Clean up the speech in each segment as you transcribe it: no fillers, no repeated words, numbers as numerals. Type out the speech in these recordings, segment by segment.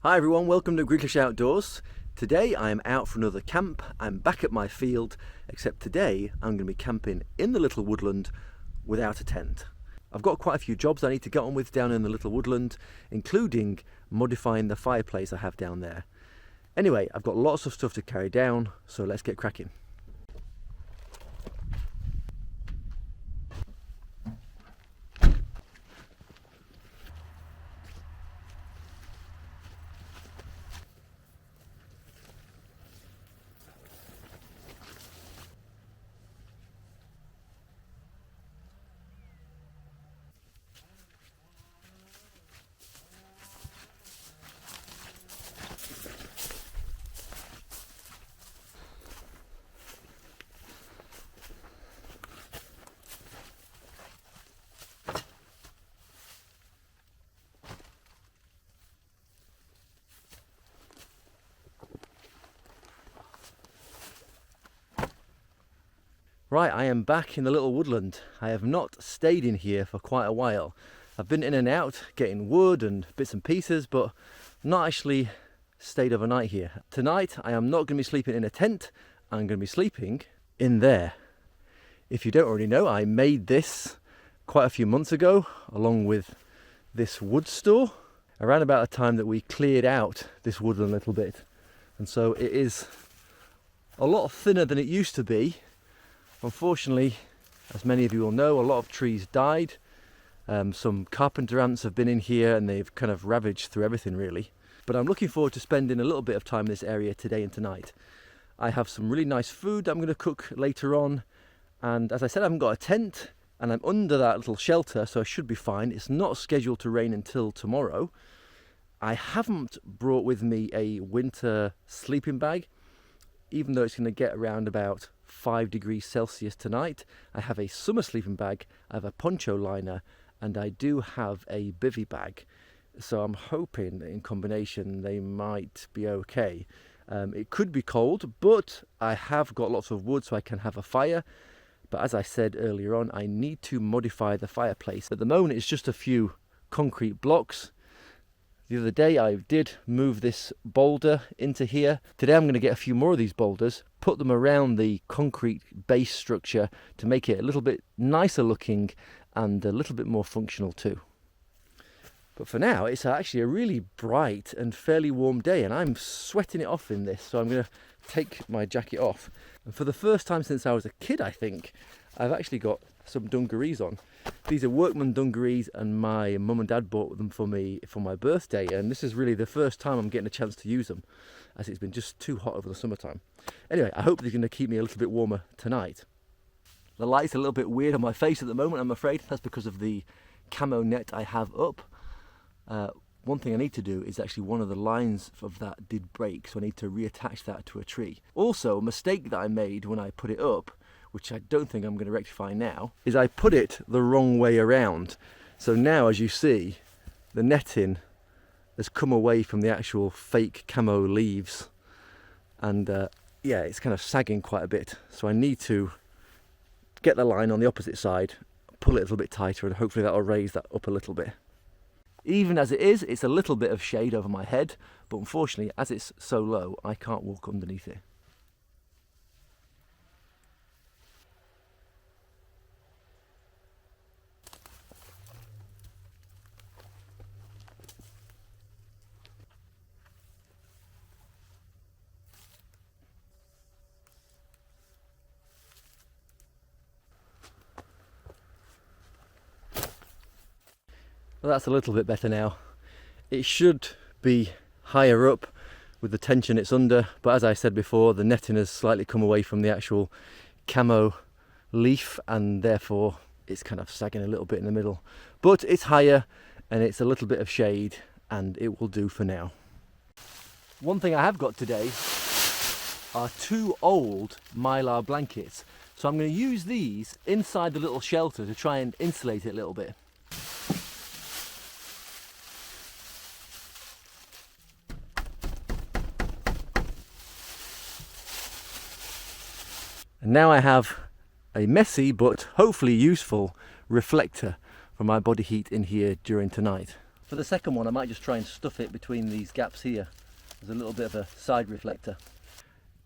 Hi everyone, welcome to Grealish Outdoors. Today I am out for another camp. I'm back at my field, except today I'm going to be camping in the little woodland without a tent. I've got quite a few jobs I need to get on with down in the little woodland, including modifying the fireplace I have down there. Anyway, I've got lots of stuff to carry down, so let's get cracking. Right, I am back in the little woodland. I have not stayed in here for quite a while. I've been in and out getting wood and bits and pieces, but not actually stayed overnight here. Tonight I am not going to be sleeping in a tent. I'm going to be sleeping in there. If you don't already know, I made this quite a few months ago along with this wood store around about the time that we cleared out this woodland a little bit, and so it is a lot thinner than it used to be. Unfortunately, as many of you will know, a lot of trees died. Some carpenter ants have been in here and they've kind of ravaged through everything really. But I'm looking forward to spending a little bit of time in this area today and tonight. I have some really nice food I'm going to cook later on, and as I said, I haven't got a tent and I'm under that little shelter, so I should be fine. It's not scheduled to rain until tomorrow. I haven't brought with me a winter sleeping bag, even though it's going to get around about 5 degrees Celsius tonight. I have a summer sleeping bag, I have a poncho liner, and I do have a bivy bag. So I'm hoping that in combination they might be okay. It could be cold, but I have got lots of wood so I can have a fire. But as I said earlier on, I need to modify the fireplace. At the moment it's just a few concrete blocks. The other day I did move this boulder into here. Today I'm going to get a few more of these boulders, put them around the concrete base structure to make it a little bit nicer looking and a little bit more functional too. But for now it's actually a really bright and fairly warm day and I'm sweating it off in this, so I'm going to take my jacket off. And for the first time since I was a kid, I think, I've actually got some dungarees on. These are workman dungarees and my mum and dad bought them for me for my birthday, and this is really the first time I'm getting a chance to use them as it's been just too hot over the summertime. Anyway, I hope they're going to keep me a little bit warmer tonight. The light's a little bit weird on my face at the moment, I'm afraid. That's because of the camo net I have up. One thing I need to do is actually one of the lines of that did break, so I need to reattach that to a tree. Also, a mistake that I made when I put it up, which I don't think I'm going to rectify now, is I put it the wrong way around. So now, as you see, the netting has come away from the actual fake camo leaves, and yeah, it's kind of sagging quite a bit. So I need to get the line on the opposite side, pull it a little bit tighter, and hopefully that'll raise that up a little bit. Even as it is, it's a little bit of shade over my head, but unfortunately, as it's so low, I can't walk underneath it. Well, that's a little bit better now. It should be higher up with the tension it's under, but as I said before, the netting has slightly come away from the actual camo leaf and therefore it's kind of sagging a little bit in the middle. But it's higher and it's a little bit of shade and it will do for now. One thing I have got today are 2 old mylar blankets. So I'm going to use these inside the little shelter to try and insulate it a little bit. And now I have a messy but hopefully useful reflector for my body heat in here during tonight. For the second one, I might just try and stuff it between these gaps here. There's a little bit of a side reflector.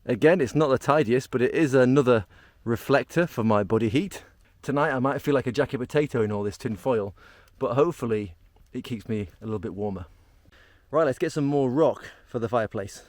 Again, it's not the tidiest, but it is another reflector for my body heat. Tonight I might feel like a jacket potato in all this tin foil, but hopefully it keeps me a little bit warmer. Right, let's get some more rock for the fireplace.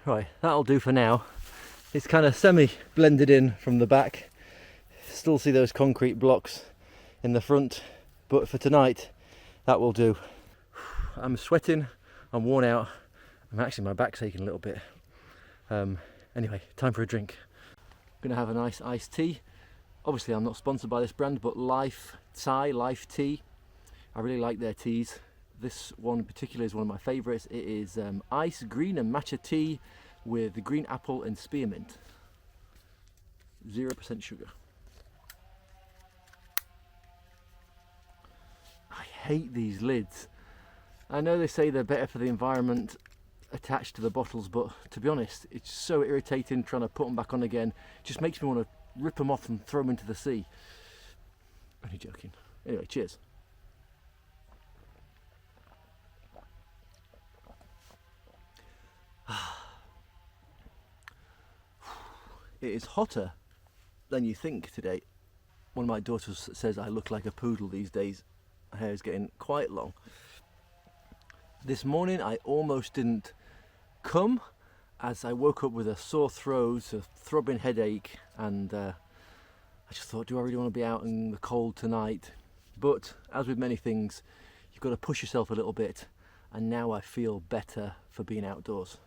Right, that'll do for now. It's kind of semi-blended in from the back. Still see those concrete blocks in the front, but for tonight, that will do. I'm sweating, I'm worn out, my back's aching a little bit. Anyway, time for a drink. I'm gonna have a nice iced tea. Obviously I'm not sponsored by this brand, but Life Tea. I really like their teas. This one in particular is one of my favourites. It is ice green and matcha tea with the green apple and spearmint. 0% sugar. I hate these lids. I know they say they're better for the environment attached to the bottles, but to be honest, it's so irritating trying to put them back on again. It just makes me want to rip them off and throw them into the sea. Only joking. Anyway, cheers. It is hotter than you think today. One of my daughters says I look like a poodle these days. My hair is getting quite long. This morning I almost didn't come as I woke up with a sore throat, a throbbing headache, and I just thought, do I really want to be out in the cold tonight? But as with many things, you've got to push yourself a little bit, and now I feel better for being outdoors.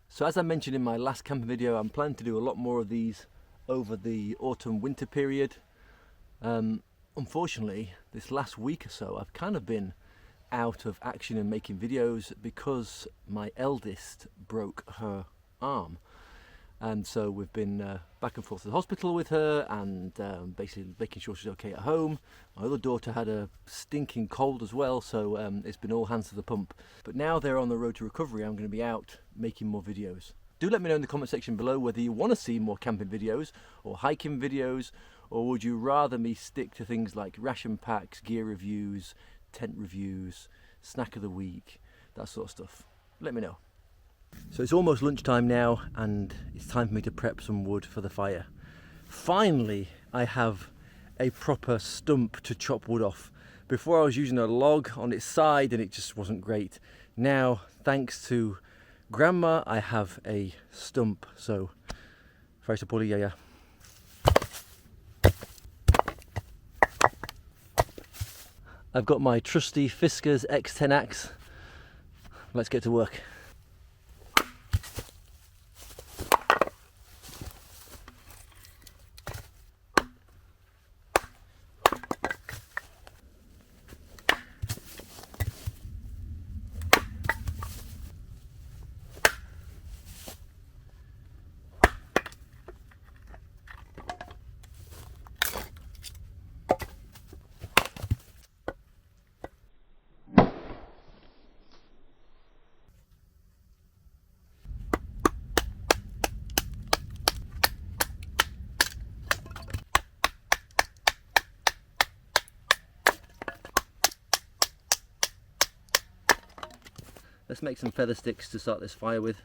So as I mentioned in my last camping video, I'm planning to do a lot more of these over the autumn-winter period. Unfortunately, this last week or so, I've kind of been out of action and making videos because my eldest broke her arm. And so we've been back and forth to the hospital with her and basically making sure she's okay at home. My other daughter had a stinking cold as well, so it's been all hands to the pump. But now they're on the road to recovery, I'm going to be out making more videos. Do let me know in the comment section below whether you want to see more camping videos or hiking videos, or would you rather me stick to things like ration packs, gear reviews, tent reviews, snack of the week, that sort of stuff. Let me know. So it's almost lunchtime now and it's time for me to prep some wood for the fire. Finally, I have a proper stump to chop wood off. Before I was using a log on its side and it just wasn't great. Now, thanks to Grandma, I have a stump. So Fry sa puli, yeah. I've got my trusty Fiskars X10 axe. Let's get to work. Let's make some feather sticks to start this fire with.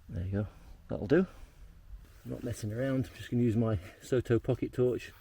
There you go, that'll do. I'm not messing around, I'm just going to use my Soto pocket torch.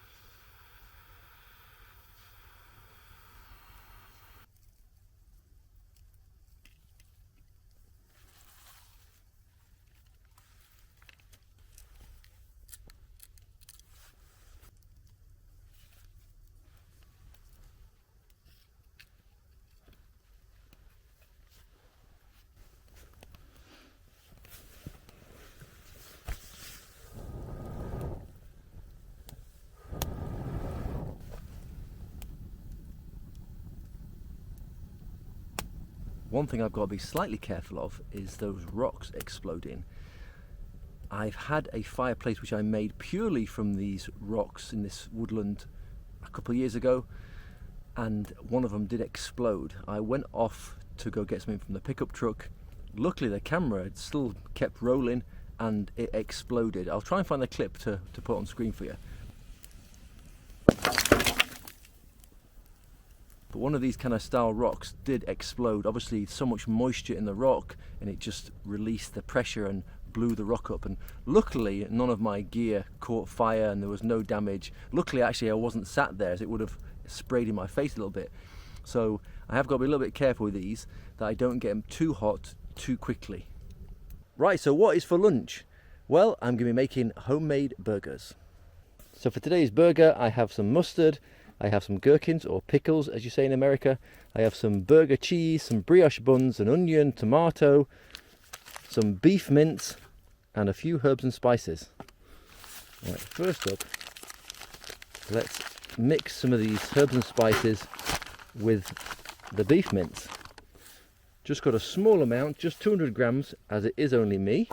One thing I've got to be slightly careful of is those rocks exploding. I've had a fireplace which I made purely from these rocks in this woodland a couple of years ago, and one of them did explode. I went off to go get something from the pickup truck. Luckily the camera had still kept rolling and it exploded. I'll try and find the clip to put on screen for you. But one of these kind of style rocks did explode. Obviously so much moisture in the rock and it just released the pressure and blew the rock up, and luckily none of my gear caught fire and there was no damage. Luckily actually I wasn't sat there, as it would have sprayed in my face a little bit. So I have got to be a little bit careful with these, that I don't get them too hot too quickly. Right, so what is for lunch? Well, I'm going to be making homemade burgers. So for today's burger I have some mustard, I have some gherkins, or pickles as you say in America. I have some burger cheese, some brioche buns, an onion, tomato, some beef mince, and a few herbs and spices. Right, first up, let's mix some of these herbs and spices with the beef mince. Just got a small amount, just 200 grams, as it is only me.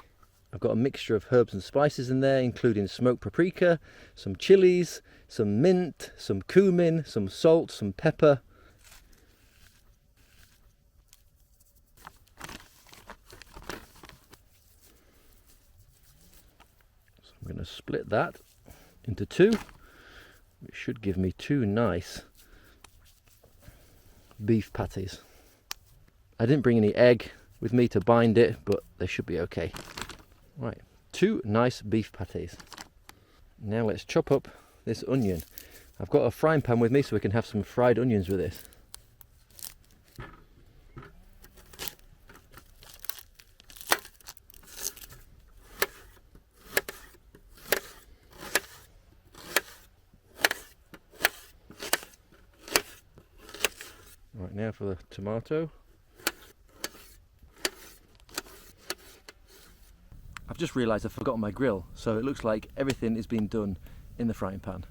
I've got a mixture of herbs and spices in there, including smoked paprika, some chilies, some mint, some cumin, some salt, some pepper. So I'm going to split that into two, which should give me two nice beef patties. I didn't bring any egg with me to bind it, but they should be okay. Right, two nice beef patties. Now let's chop up this onion. I've got a frying pan with me so we can have some fried onions with this. Right, now for the tomato. I've just realised I've forgotten my grill, so it looks like everything is being done in the frying pan.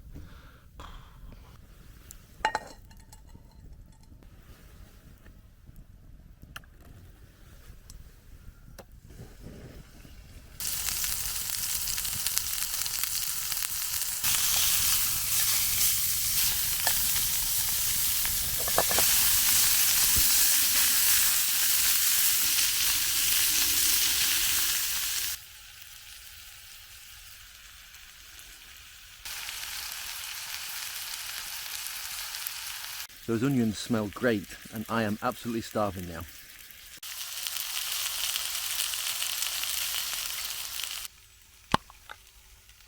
Those onions smell great and I am absolutely starving now.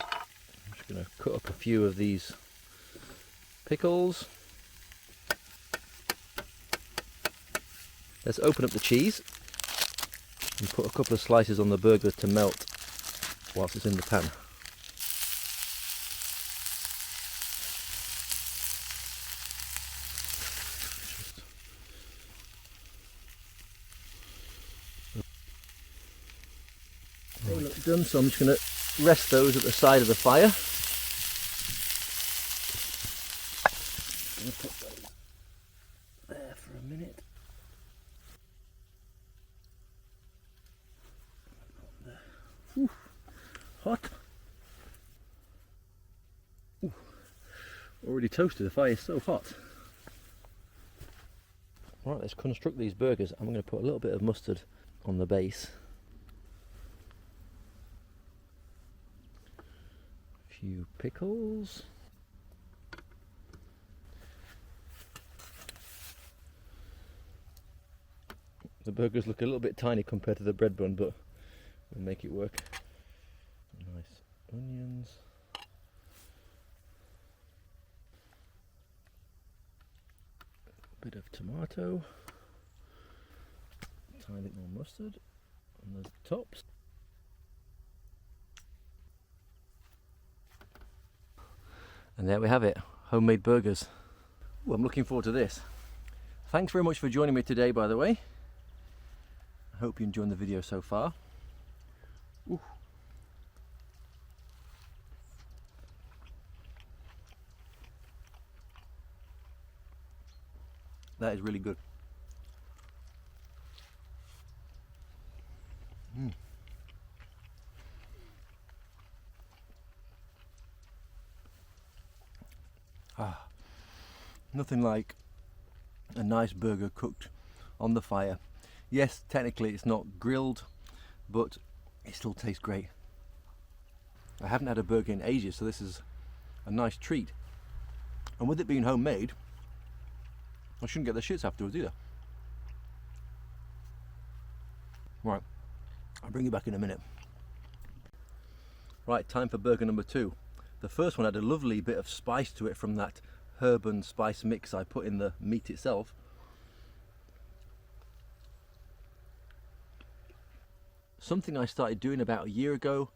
I'm just going to cut up a few of these pickles. Let's open up the cheese and put a couple of slices on the burgers to melt whilst it's in the pan. They look done, so I'm just going to rest those at the side of the fire. Going to put those there for a minute. Ooh, hot. Ooh, already toasted, the fire is so hot. Right, let's construct these burgers. I'm going to put a little bit of mustard on the base. A few pickles. The burgers look a little bit tiny compared to the bread bun, but we'll make it work. Nice onions. A bit of tomato. Tiny bit more mustard on the tops. And there we have it, homemade burgers. Ooh, I'm looking forward to this. Thanks very much for joining me today, by the way. I hope you're enjoying the video so far. Ooh. That is really good. Nothing like a nice burger cooked on the fire. Yes, technically it's not grilled, but it still tastes great. I haven't had a burger in ages, so this is a nice treat. And with it being homemade, I shouldn't get the shits afterwards either. Right, I'll bring you back in a minute. Right, time for burger number 2. The first one had a lovely bit of spice to it from that herb and spice mix I put in the meat itself. Something I started doing about a year ago,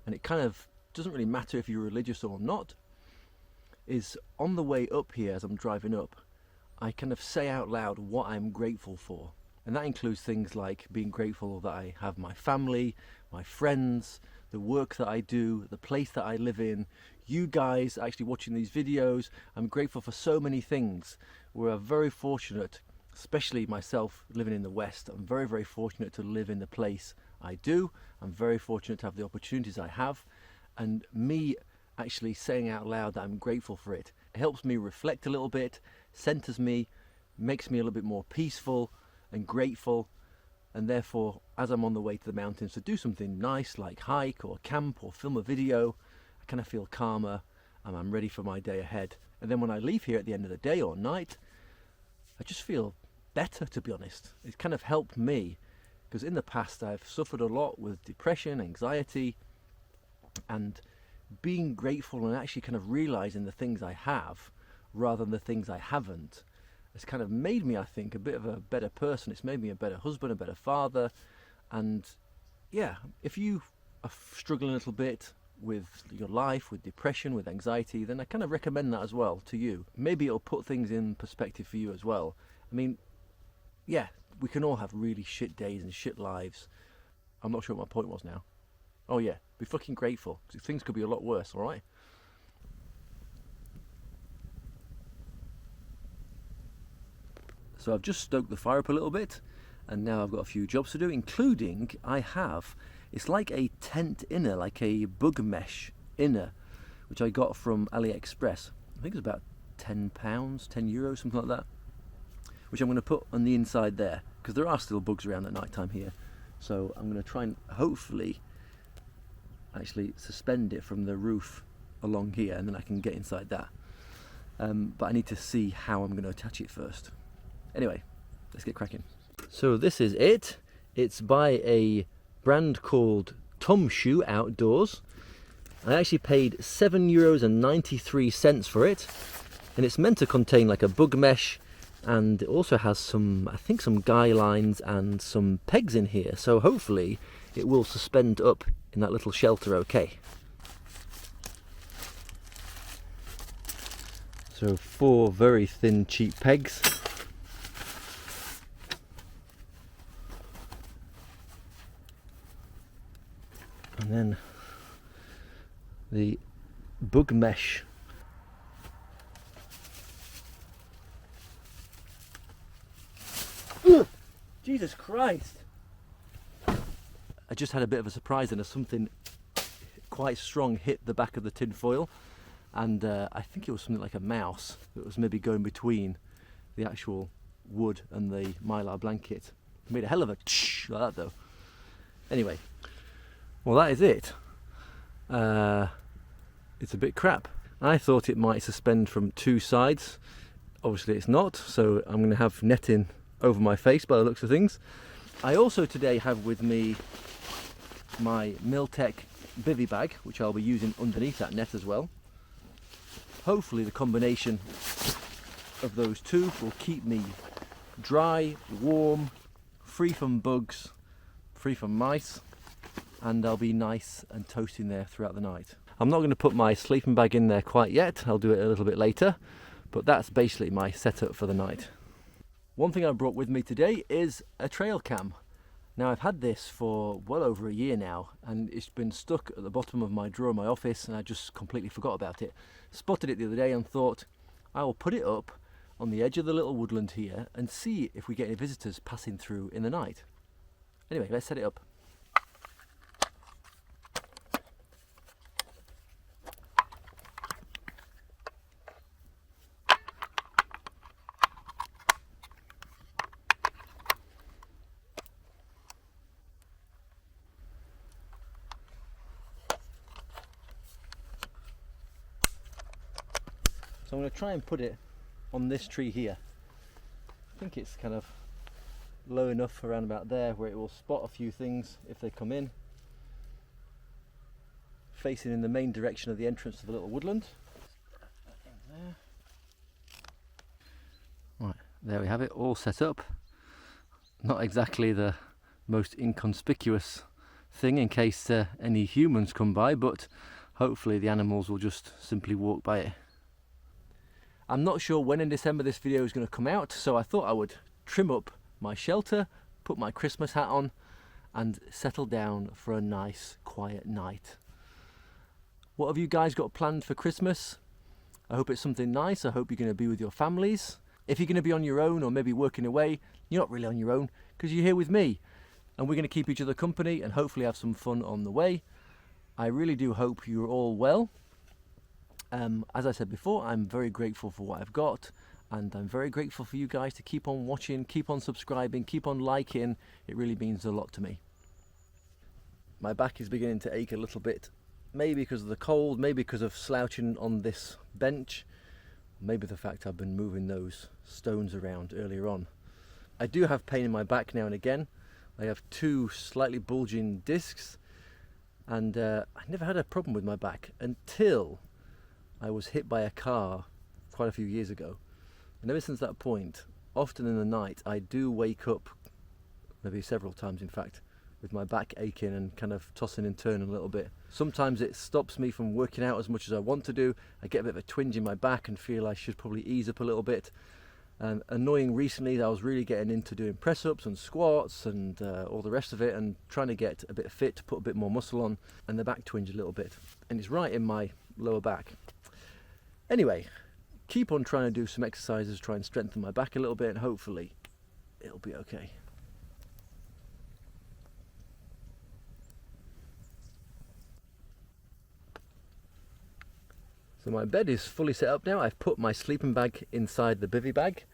and it kind of doesn't really matter if you're religious or not, is on the way up here as I'm driving up, I kind of say out loud what I'm grateful for. And that includes things like being grateful that I have my family, my friends, the work that I do, the place that I live in, you guys actually watching these videos. I'm grateful for so many things. We're very fortunate, especially myself living in the West. I'm very, very fortunate to live in the place I do. I'm very fortunate to have the opportunities I have. And me actually saying out loud that I'm grateful for it, it helps me reflect a little bit, centers me, makes me a little bit more peaceful and grateful. And therefore, as I'm on the way to the mountains to do something nice like hike or camp or film a video, I kind of feel calmer and I'm ready for my day ahead. And then when I leave here at the end of the day or night, I just feel better, to be honest. It's kind of helped me, because in the past I've suffered a lot with depression, anxiety, and being grateful and actually kind of realizing the things I have rather than the things I haven't has kind of made me, I think, a bit of a better person. It's made me a better husband, a better father. And yeah, if you are struggling a little bit with your life, with depression, with anxiety, then I kind of recommend that as well to you. Maybe it'll put things in perspective for you as well. I mean, yeah, we can all have really shit days and shit lives. I'm not sure what my point was now. Oh yeah, be fucking grateful, because things could be a lot worse, alright? So I've just stoked the fire up a little bit, and now I've got a few jobs to do, including it's like a tent inner, like a bug mesh inner, which I got from AliExpress. I think it's about £10, €10, something like that, which I'm going to put on the inside there, because there are still bugs around at night time here. So I'm going to try and hopefully actually suspend it from the roof along here, and then I can get inside that. But I need to see how I'm going to attach it first. Anyway, let's get cracking. So this is it. It's by a brand called Tom Shoe Outdoors. I actually paid €7.93 for it, and it's meant to contain like a bug mesh and it also has some, I think, some guy lines and some pegs in here, so hopefully it will suspend up in that little shelter okay. So 4 very thin cheap pegs. And then the bug mesh. Ugh, Jesus Christ! I just had a bit of a surprise, and something quite strong hit the back of the tin foil, and I think it was something like a mouse that was maybe going between the actual wood and the mylar blanket. It made a hell of a tsh like that though. Anyway, well, that is it. It's a bit crap. I thought it might suspend from 2 sides. Obviously it's not, so I'm going to have netting over my face by the looks of things. I also today have with me my Miltech bivy bag, which I'll be using underneath that net as well. Hopefully the combination of those two will keep me dry, warm, free from bugs, free from mice, and I'll be nice and toasty in there throughout the night. I'm not going to put my sleeping bag in there quite yet, I'll do it a little bit later, but that's basically my setup for the night. One thing I brought with me today is a trail cam. Now, I've had this for well over a year now, and it's been stuck at the bottom of my drawer in my office, and I just completely forgot about it. Spotted it the other day and thought, I will put it up on the edge of the little woodland here and see if we get any visitors passing through in the night. Anyway, let's set it up. So I'm going to try and put it on this tree here. I think it's kind of low enough around about there where it will spot a few things if they come in. Facing in the main direction of the entrance to the little woodland. Right, there we have it, all set up. Not exactly the most inconspicuous thing in case any humans come by, but hopefully the animals will just simply walk by it. I'm not sure when in December this video is going to come out, so I thought I would trim up my shelter, put my Christmas hat on, and settle down for a nice quiet night. What have you guys got planned for Christmas? I hope it's something nice. I hope you're going to be with your families. If you're going to be on your own or maybe working away, you're not really on your own because you're here with me, and we're going to keep each other company and hopefully have some fun on the way. I really do hope you're all well. As I said before, I'm very grateful for what I've got, and I'm very grateful for you guys to keep on watching, keep on subscribing, keep on liking. It really means a lot to me. My back is beginning to ache a little bit, maybe because of the cold, maybe because of slouching on this bench, maybe the fact I've been moving those stones around earlier on. I do have pain in my back now and again. I have 2 slightly bulging discs, and I never had a problem with my back until I was hit by a car quite a few years ago, and ever since that point, often in the night, I do wake up, maybe several times in fact, with my back aching and kind of tossing and turning a little bit. Sometimes it stops me from working out as much as I want to do. I get a bit of a twinge in my back and feel I should probably ease up a little bit. And annoying recently, I was really getting into doing press-ups and squats and all the rest of it, and trying to get a bit fit, to put a bit more muscle on, and the back twinge a little bit. And it's right in my lower back. Anyway, keep on trying to do some exercises, try and strengthen my back a little bit, and hopefully it'll be okay. So my bed is fully set up now. I've put my sleeping bag inside the bivy bag.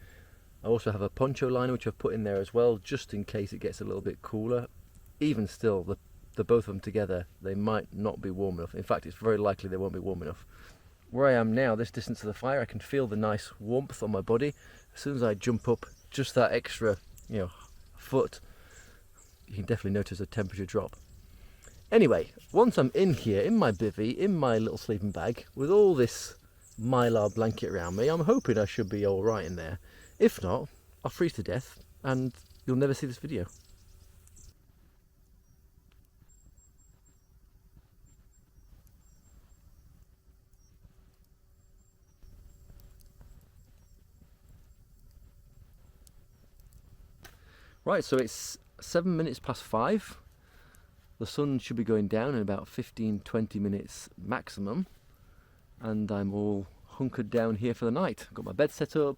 I also have a poncho liner which I've put in there as well, just in case it gets a little bit cooler. Even still, the both of them together, they might not be warm enough. In fact, it's very likely they won't be warm enough. Where I am now, this distance to the fire, I can feel the nice warmth on my body. As soon as I jump up just that extra, foot, you can definitely notice a temperature drop. Anyway, once I'm in here, in my bivvy, in my little sleeping bag, with all this mylar blanket around me, I'm hoping I should be all right in there. If not, I'll freeze to death and you'll never see this video. Right, so it's 7 minutes past 5. The sun should be going down in about 15-20 minutes maximum, and I'm all hunkered down here for the night. Got my bed set up,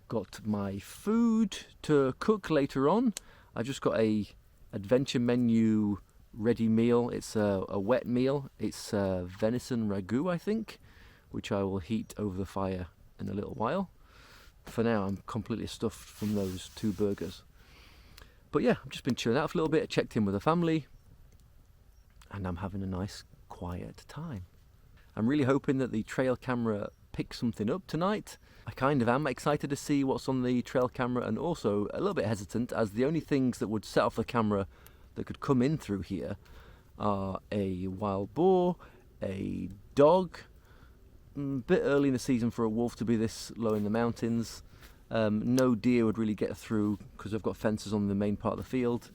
got my food to cook later on. I've just got a adventure menu ready meal. It's a wet meal. It's venison ragu, I think, which I will heat over the fire in a little while. For now, I'm completely stuffed from those 2 burgers. But yeah, I've just been chilling out for a little bit, checked in with the family, and I'm having a nice quiet time. I'm really hoping that the trail camera picks something up tonight. I kind of am excited to see what's on the trail camera, and also a little bit hesitant, as the only things that would set off the camera that could come in through here are a wild boar, a dog, a bit early in the season for a wolf to be this low in the mountains. No deer would really get through because I've got fences on the main part of the field.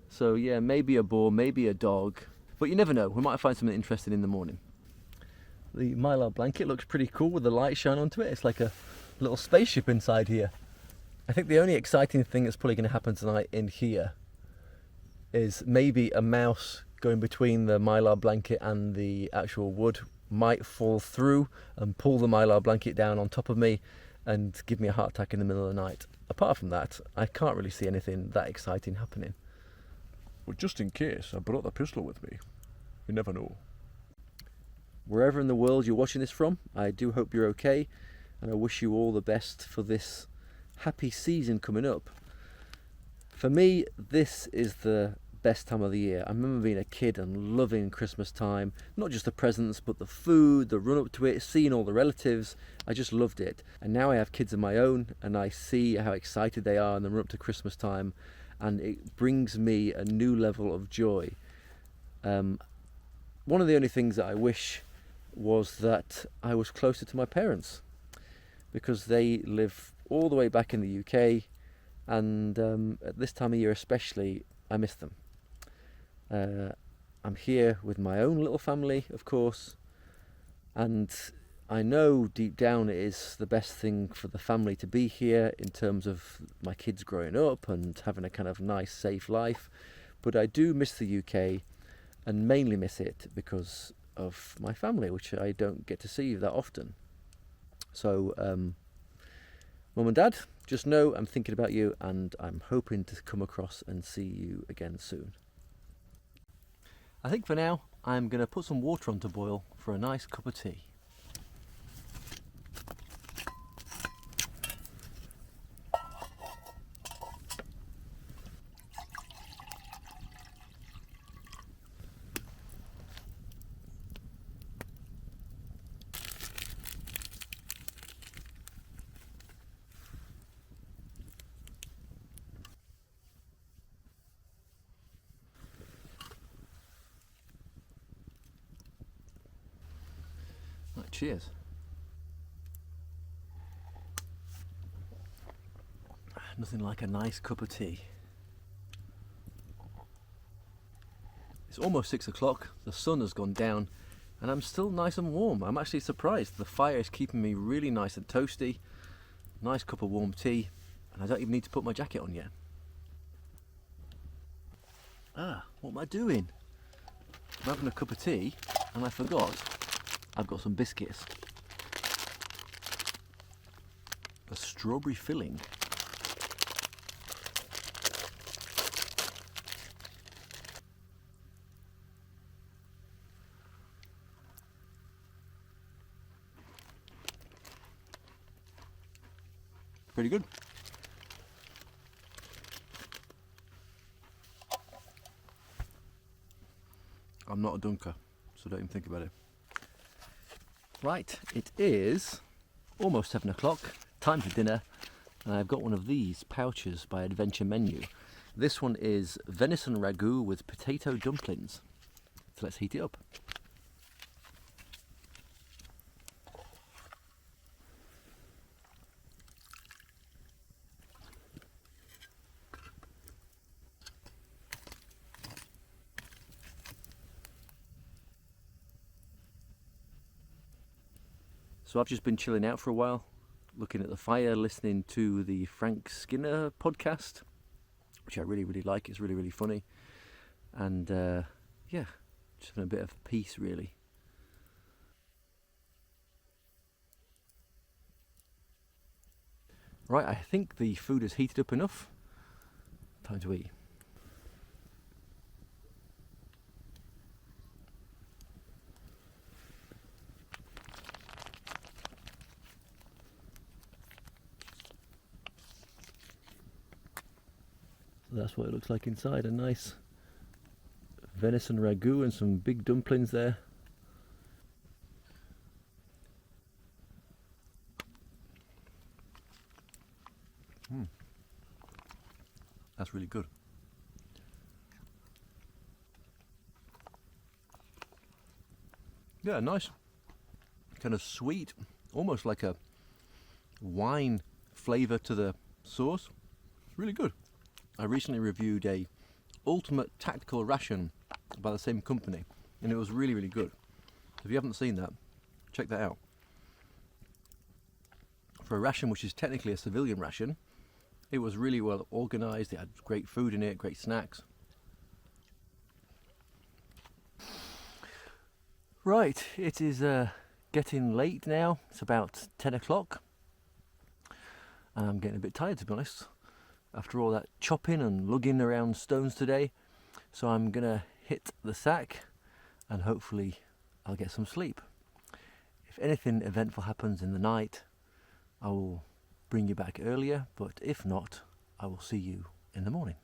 So yeah, maybe a boar, maybe a dog, but you never know, we might find something interesting in the morning. The mylar blanket looks pretty cool with the light shine onto it. It's like a little spaceship inside here. I think the only exciting thing that's probably going to happen tonight in here is maybe a mouse going between the mylar blanket and the actual wood might fall through and pull the mylar blanket down on top of me and give me a heart attack in the middle of the night. Apart from that, I can't really see anything that exciting happening. Well, just in case, I brought the pistol with me. You never know. Wherever in the world you're watching this from, I do hope you're okay, and I wish you all the best for this happy season coming up. For me, this is the best time of the year. I remember being a kid and loving Christmas time, not just the presents, but the food, the run up to it, seeing all the relatives. I just loved it. And now I have kids of my own, and I see how excited they are in the run up to Christmas time, and it brings me a new level of joy. One of the only things that I wish was that I was closer to my parents, because they live all the way back in the UK, and at this time of year especially, I miss them. I'm here with my own little family, of course, and I know deep down it is the best thing for the family to be here in terms of my kids growing up and having a kind of nice, safe life. But I do miss the UK, and mainly miss it because of my family, which I don't get to see that often. So, Mum and Dad, just know I'm thinking about you, and I'm hoping to come across and see you again soon. I think for now, I'm going to put some water on to boil for a nice cup of tea. Right, cheers. Nothing like a nice cup of tea. It's almost 6 o'clock, the sun has gone down, and I'm still nice and warm. I'm actually surprised. The fire is keeping me really nice and toasty. Nice cup of warm tea, and I don't even need to put my jacket on yet. What am I doing? I'm having a cup of tea, and I forgot I've got some biscuits. A strawberry filling. Pretty good. I'm not a dunker, so don't even think about it. Right, it is almost 7 o'clock, time for dinner, and I've got one of these pouches by Adventure Menu. This one is venison ragu with potato dumplings. So let's heat it up. So I've just been chilling out for a while, looking at the fire, listening to the Frank Skinner podcast, which I really, really like. It's really, really funny. And yeah, just having a bit of peace, really. Right, I think the food is heated up enough. Time to eat. So that's what it looks like inside. A nice venison ragu and some big dumplings there. That's really good. Yeah, nice. Kind of sweet, almost like a wine flavour to the sauce. Really good. I recently reviewed a ultimate tactical ration by the same company, and it was really, really good. If you haven't seen that, check that out. For a ration which is technically a civilian ration, it was really well organised. It had great food in it, great snacks. Right, it is getting late now. It's about 10 o'clock. And I'm getting a bit tired, to be honest, after all that chopping and lugging around stones today. So I'm going to hit the sack and hopefully I'll get some sleep. If anything eventful happens in the night, I will bring you back earlier, but if not, I will see you in the morning.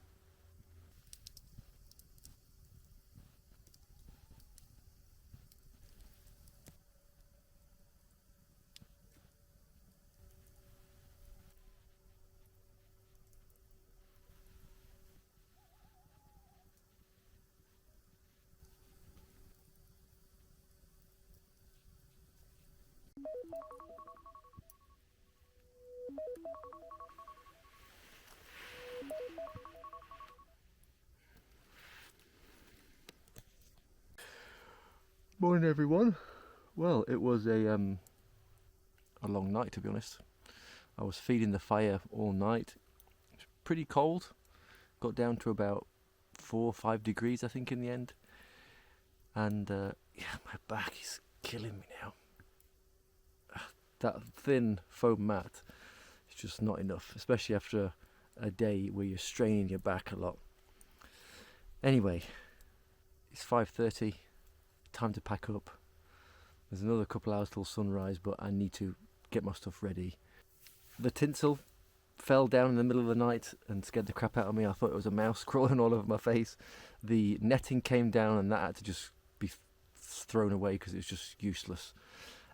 Morning, everyone. Well, it was a long night, to be honest. I was feeding the fire all night. It was pretty cold. Got down to about 4 or 5 degrees, I think, in the end. And yeah, my back is killing me now. That thin foam mat is just not enough, especially after a day where you're straining your back a lot. Anyway, it's 5:30. Time to pack up. There's another couple hours till sunrise, but I need to get my stuff ready. The tinsel fell down in the middle of the night and scared the crap out of me. I thought it was a mouse crawling all over my face. The netting came down and that had to just be thrown away because it was just useless.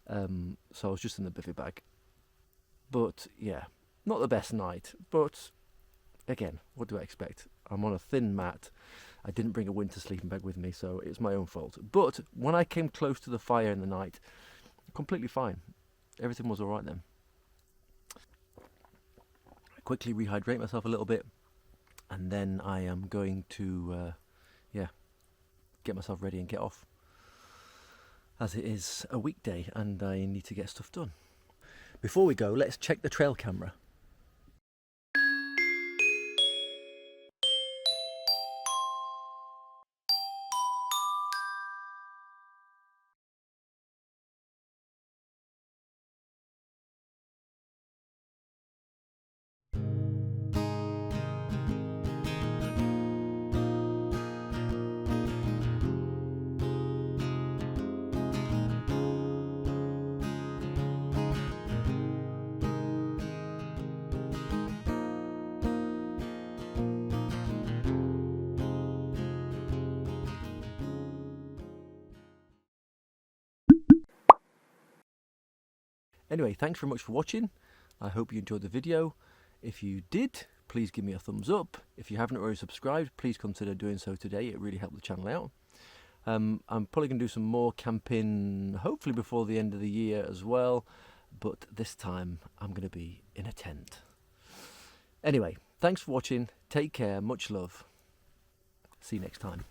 So I was just in the bivvy bag. But yeah, not the best night, but again, what do I expect? I'm on a thin mat. I didn't bring a winter sleeping bag with me, so it's my own fault. But when I came close to the fire in the night, completely fine. Everything was all right then. I quickly rehydrate myself a little bit, and then I am going to, get myself ready and get off. As it is a weekday, and I need to get stuff done. Before we go, let's check the trail camera. Anyway, thanks very much for watching. I hope you enjoyed the video. If you did, please give me a thumbs up. If you haven't already subscribed, please consider doing so today. It really helped the channel out. I'm probably going to do some more camping, hopefully before the end of the year as well. But this time, I'm going to be in a tent. Anyway, thanks for watching. Take care. Much love. See you next time.